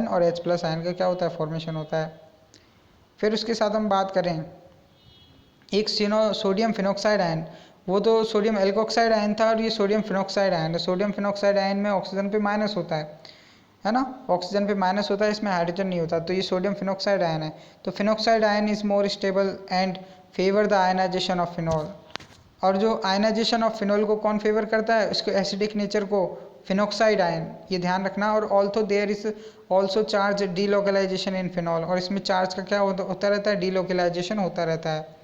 Ion और H+ ion का क्या होता है, फॉर्मेशन होता है। फिर उसके साथ हम बात करें एक सोडियम फिनॉक्साइड आयन, वो तो सोडियम एल्कोक्साइड आयन था और ये सोडियम फिनॉक्साइड आयन है। सोडियम फिनॉक्साइड आयन में ऑक्सीजन पे माइनस होता है ना, ऑक्सीजन पे माइनस होता है, इसमें हाइड्रोजन नहीं होता, तो ये सोडियम फिनॉक्साइड आयन है। तो phenoxide ion is more stable and favour the ionisation of phenol. और जो आयनाइजेशन ऑफ फिनॉल को कौन फेवर करता है, उसको एसिडिक नेचर को फिनॉक्साइड आयन, ये ध्यान रखना। और also there is also charge delocalisation in phenol, और इसमें चार्ज का क्या होता रहता है, डीलोकलाइजेशन होता रहता है।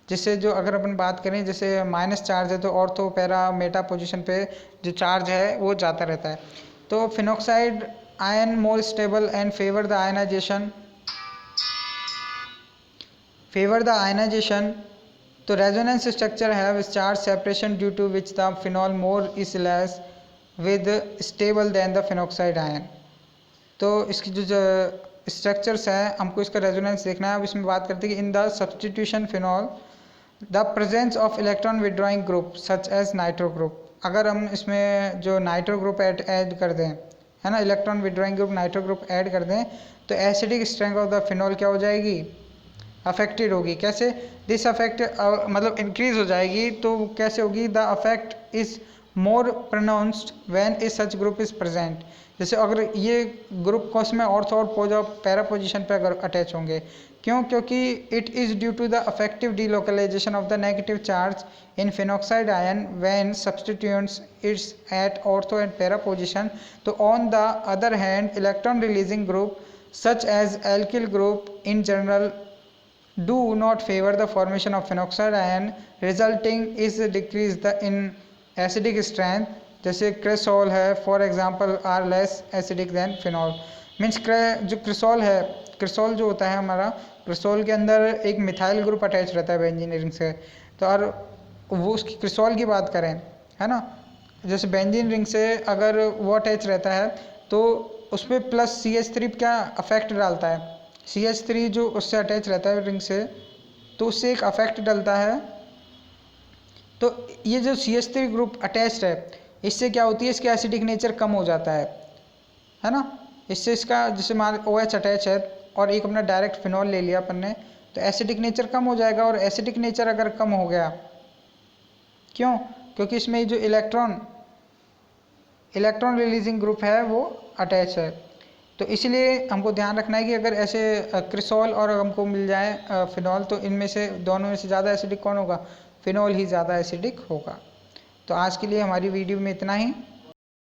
जिससे जो अगर अपन बात करें जैसे माइनस चार्ज है तो ऑर्थो पैरा मेटा पोजीशन पे जो चार्ज है वो जाता रहता है। तो phenoxide ion more stable and favour the ionisation. तो resonance structure have charge separation due to which the phenol more is less with stable than the phenoxide ion. तो इसकी जो स्ट्रक्चर्स है हमको इसका रेजोनेंस देखना है। अब इसमें बात करते हैं कि in the substitution phenol the presence of electron withdrawing group such as nitro group. अगर हम इसमें जो नाइट्रो ग्रुप ऐड कर दें, है ना, electron withdrawing group nitro group add कर दें, तो acidic strength of the phenol क्या हो जाएगी, अफेक्टेड होगी। कैसे, दिस अफेक्ट मतलब इंक्रीज हो जाएगी। तो कैसे होगी, the effect is more pronounced when a such group is present. जैसे अगर ये ग्रुप कॉस में ऑर्थो और पैरा पोजीशन पे अगर अटैच होंगे, क्यों, क्योंकि it is due to the effective delocalisation of the negative charge in phenoxide ion when substituents it's at ortho and para position. तो on the other hand electron releasing group such as alkyl group in general do not favor the formation of phenoxide ion, resulting is decrease the in acidic strength। जैसे cresol है for example are less acidic than phenol. Means जो cresol है, cresol जो होता है हमारा, cresol के अंदर एक मिथाइल ग्रुप अटैच रहता है बेंजीन रिंग से। तो और वो उसकी क्रिसोल की बात करें, है ना, जैसे बेंजीन रिंग से अगर वो अटैच रहता है तो उस पर प्लस CH3 क्या अफेक्ट डालता है, CH3 जो उससे अटैच रहता है रिंग से, तो उससे एक अफेक्ट डलता है। तो ये जो CH3 ग्रुप अटैच्ड है, इससे क्या होती है, इसका एसिडिक नेचर कम हो जाता है ना। इससे इसका जैसे मान OH अटैच है और एक अपना डायरेक्ट फिनॉल ले लिया अपन ने, तो एसिडिक नेचर कम हो जाएगा। और एसिडिक नेचर अगर कम हो गया, क्यों, क्योंकि इसमें जो इलेक्ट्रॉन रिलीजिंग ग्रुप है वो अटैच है। तो इसलिए हमको ध्यान रखना है कि अगर ऐसे क्रिसोल और हमको मिल जाए फिनॉल, तो इनमें से दोनों में से ज़्यादा एसिडिक कौन होगा, फिनॉल ही ज़्यादा एसिडिक होगा। तो आज के लिए हमारी वीडियो में इतना ही।